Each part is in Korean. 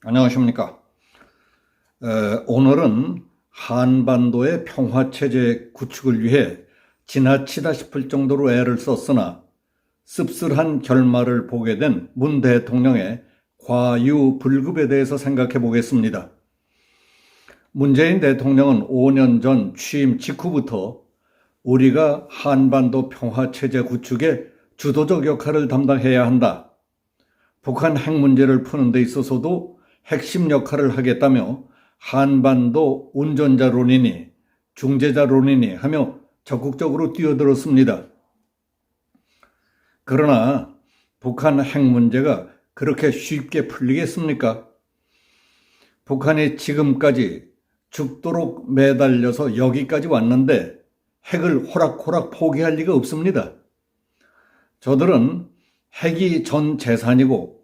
안녕하십니까. 오늘은 한반도의 평화체제 구축을 위해 지나치다 싶을 정도로 애를 썼으나 씁쓸한 결말을 보게 된 문 대통령의 과유불급에 대해서 생각해 보겠습니다. 문재인 대통령은 5년 전 취임 직후부터 우리가 한반도 평화체제 구축에 주도적 역할을 담당해야 한다. 북한 핵 문제를 푸는 데 있어서도 핵심 역할을 하겠다며 한반도 운전자론이니 중재자론이니 하며 적극적으로 뛰어들었습니다. 그러나 북한 핵 문제가 그렇게 쉽게 풀리겠습니까? 북한이 지금까지 죽도록 매달려서 여기까지 왔는데 핵을 호락호락 포기할 리가 없습니다. 저들은 핵이 전 재산이고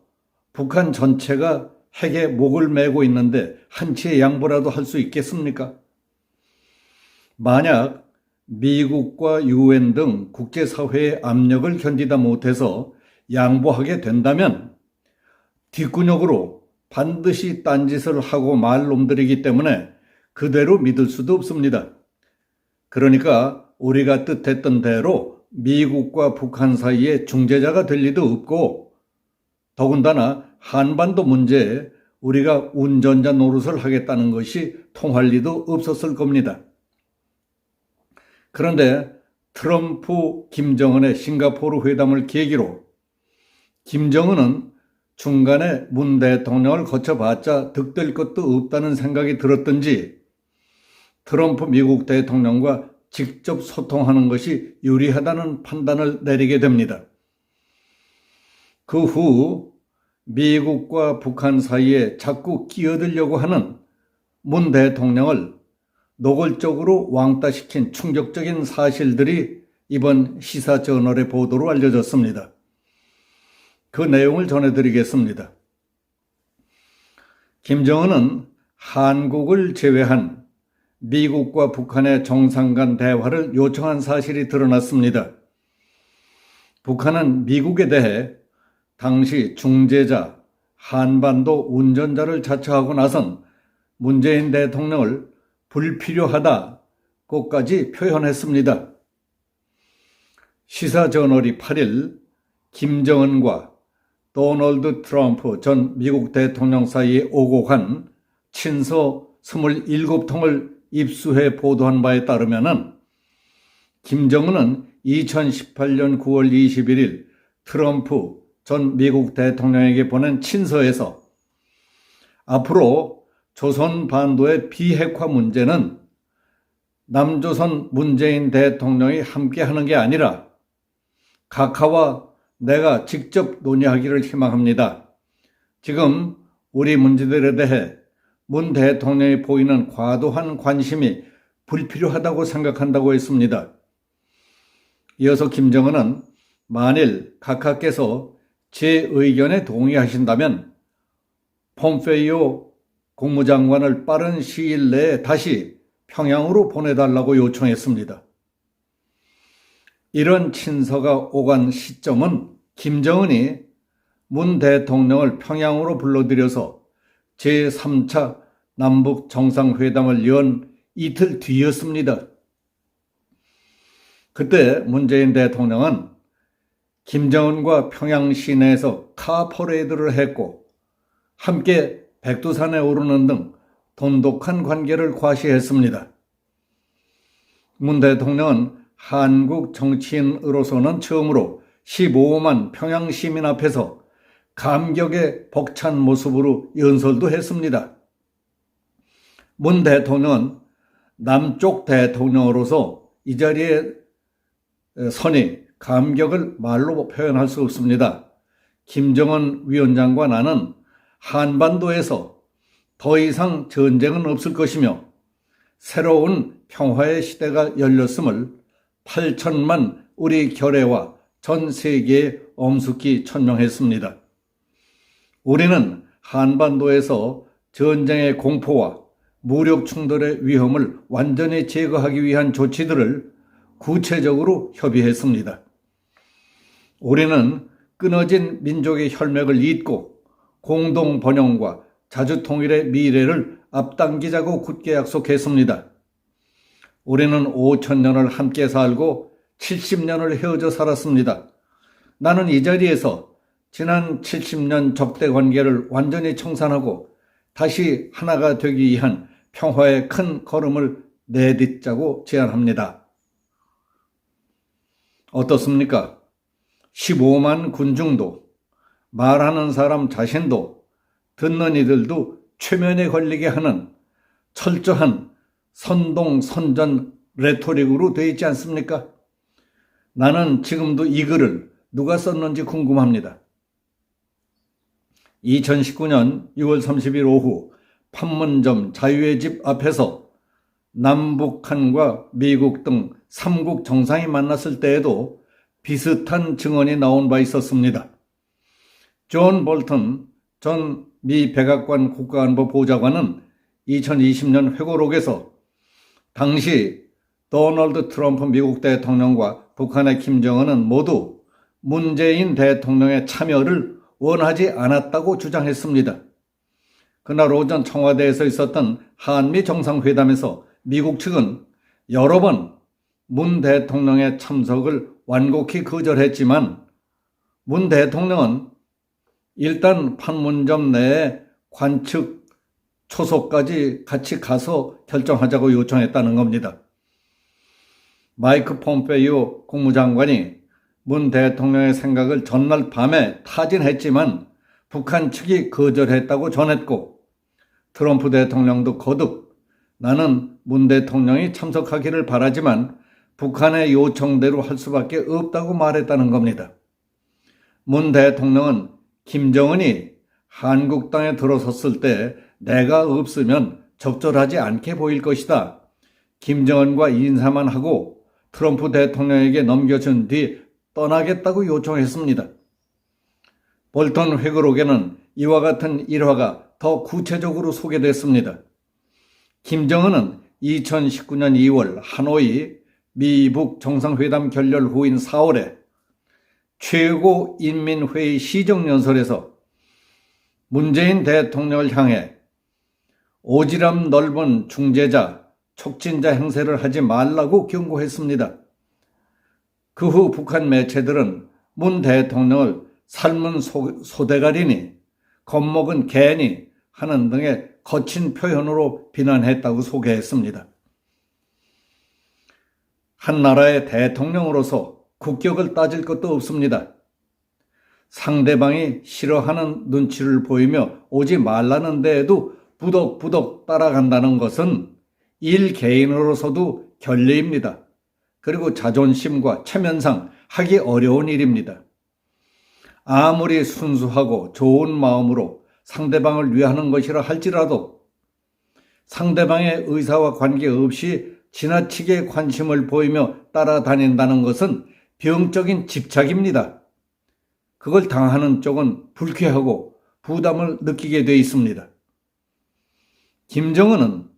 북한 전체가 핵에 목을 메고 있는데 한치의 양보라도 할 수 있겠습니까? 만약 미국과 유엔 등 국제사회의 압력을 견디다 못해서 양보하게 된다면 뒷구녕으로 반드시 딴짓을 하고 말 놈들이기 때문에 그대로 믿을 수도 없습니다. 그러니까 우리가 뜻했던 대로 미국과 북한 사이에 중재자가 될 리도 없고 더군다나 한반도 문제에 우리가 운전자 노릇을 하겠다는 것이 통할 리도 없었을 겁니다. 그런데 트럼프 김정은의 싱가포르 회담을 계기로 김정은은 중간에 문 대통령을 거쳐봤자 득될 것도 없다는 생각이 들었던지 트럼프 미국 대통령과 직접 소통하는 것이 유리하다는 판단을 내리게 됩니다. 그 후 미국과 북한 사이에 자꾸 끼어들려고 하는 문 대통령을 노골적으로 왕따시킨 충격적인 사실들이 이번 시사저널의 보도로 알려졌습니다. 그 내용을 전해드리겠습니다. 김정은은 한국을 제외한 미국과 북한의 정상 간 대화를 요청한 사실이 드러났습니다. 북한은 미국에 대해 당시 중재자, 한반도 운전자를 자처하고 나선 문재인 대통령을 불필요하다고까지 표현했습니다. 시사저널이 8일 김정은과 도널드 트럼프 전 미국 대통령 사이에 오고 간 친서 27통을 입수해 보도한 바에 따르면 김정은은 2018년 9월 21일 트럼프 전 미국 대통령에게 보낸 친서에서 앞으로 조선 반도의 비핵화 문제는 남조선 문재인 대통령이 함께하는 게 아니라 각하와 내가 직접 논의하기를 희망합니다. 지금 우리 문제들에 대해 문 대통령이 보이는 과도한 관심이 불필요하다고 생각한다고 했습니다. 이어서 김정은은 만일 각하께서 제 의견에 동의하신다면 폼페이오 국무장관을 빠른 시일 내에 다시 평양으로 보내달라고 요청했습니다. 이런 친서가 오간 시점은 김정은이 문 대통령을 평양으로 불러들여서 제3차 남북 정상회담을 연 이틀 뒤였습니다. 그때 문재인 대통령은 김정은과 평양 시내에서 카퍼레이드를 했고 함께 백두산에 오르는 등 돈독한 관계를 과시했습니다. 문 대통령은 한국 정치인으로서는 처음으로 15만 평양 시민 앞에서 감격에 벅찬 모습으로 연설도 했습니다. 문 대통령은 남쪽 대통령으로서 이 자리에 서니 감격을 말로 표현할 수 없습니다. 김정은 위원장과 나는 한반도에서 더 이상 전쟁은 없을 것이며 새로운 평화의 시대가 열렸음을 8천만 우리 결의와 전 세계에 엄숙히 천명했습니다. 우리는 한반도에서 전쟁의 공포와 무력 충돌의 위험을 완전히 제거하기 위한 조치들을 구체적으로 협의했습니다. 우리는 끊어진 민족의 혈맥을 잇고 공동 번영과 자주통일의 미래를 앞당기자고 굳게 약속했습니다. 우리는 5,000년을 함께 살고 70년을 헤어져 살았습니다. 나는 이 자리에서 지난 70년 적대 관계를 완전히 청산하고 다시 하나가 되기 위한 평화의 큰 걸음을 내딛자고 제안합니다. 어떻습니까? 15만 군중도, 말하는 사람 자신도, 듣는 이들도 최면에 걸리게 하는 철저한 선동선전 레토릭으로 되어 있지 않습니까? 나는 지금도 이 글을 누가 썼는지 궁금합니다. 2019년 6월 30일 오후 판문점 자유의 집 앞에서 남북한과 미국 등 3국 정상이 만났을 때에도 비슷한 증언이 나온 바 있었습니다. 존 볼턴 전 미 백악관 국가안보 보좌관은 2020년 회고록에서 당시 도널드 트럼프 미국 대통령과 북한의 김정은은 모두 문재인 대통령의 참여를 원하지 않았다고 주장했습니다. 그날 오전 청와대에서 있었던 한미 정상회담에서 미국 측은 여러 번 문 대통령의 참석을 완곡히 거절했지만 문 대통령은 일단 판문점 내에 관측 초소까지 같이 가서 결정하자고 요청했다는 겁니다. 마이크 폼페이오 국무장관이 문 대통령의 생각을 전날 밤에 타진했지만 북한 측이 거절했다고 전했고 트럼프 대통령도 거듭 나는 문 대통령이 참석하기를 바라지만 북한의 요청대로 할 수밖에 없다고 말했다는 겁니다. 문 대통령은 김정은이 한국 땅에 들어섰을 때 내가 없으면 적절하지 않게 보일 것이다. 김정은과 인사만 하고 트럼프 대통령에게 넘겨준 뒤 떠나겠다고 요청했습니다. 볼턴 회고록에는 이와 같은 일화가 더 구체적으로 소개됐습니다. 김정은은 2019년 2월 하노이 미북 정상회담 결렬 후인 4월에 최고인민회의 시정연설에서 문재인 대통령을 향해 오지랖 넓은 중재자, 촉진자 행세를 하지 말라고 경고했습니다. 그 후 북한 매체들은 문 대통령을 삶은 소대가리니 겁먹은 개니 하는 등의 거친 표현으로 비난했다고 소개했습니다. 한 나라의 대통령으로서 국격을 따질 것도 없습니다. 상대방이 싫어하는 눈치를 보이며 오지 말라는 데에도 부덕부덕 따라간다는 것은 일개인으로서도 결례입니다. 그리고 자존심과 체면상 하기 어려운 일입니다. 아무리 순수하고 좋은 마음으로 상대방을 위하는 것이라 할지라도 상대방의 의사와 관계없이 지나치게 관심을 보이며 따라다닌다는 것은 병적인 집착입니다. 그걸 당하는 쪽은 불쾌하고 부담을 느끼게 돼 있습니다. 김정은은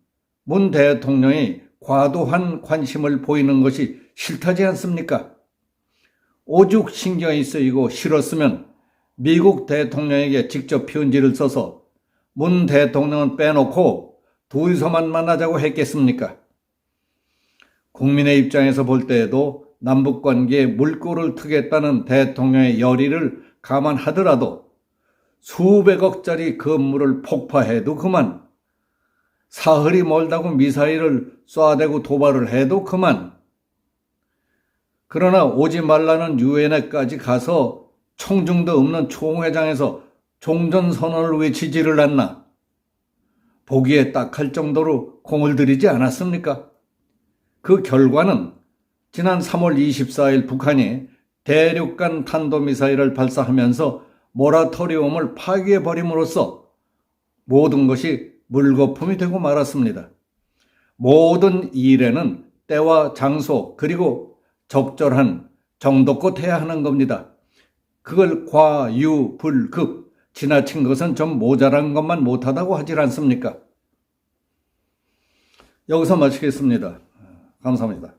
문 대통령이 과도한 관심을 보이는 것이 싫다지 않습니까? 오죽 신경이 쓰이고 싫었으면 미국 대통령에게 직접 편지를 써서 문 대통령은 빼놓고 둘이서만 만나자고 했겠습니까? 국민의 입장에서 볼 때에도 남북관계에 물꼬를 트겠다는 대통령의 열의를 감안하더라도 수백억짜리 건물을 폭파해도 그만, 사흘이 멀다고 미사일을 쏴대고 도발을 해도 그만, 그러나 오지 말라는 유엔에까지 가서 청중도 없는 총회장에서 종전선언을 외치지를 않나, 보기에 딱할 정도로 공을 들이지 않았습니까? 그 결과는 지난 3월 24일 북한이 대륙간 탄도미사일을 발사하면서 모라토리움을 파기해버림으로써 모든 것이 물거품이 되고 말았습니다. 모든 일에는 때와 장소 그리고 적절한 정도껏 해야 하는 겁니다. 그걸 과유불급, 지나친 것은 좀 모자란 것만 못하다고 하질 않습니까? 여기서 마치겠습니다. 감사합니다.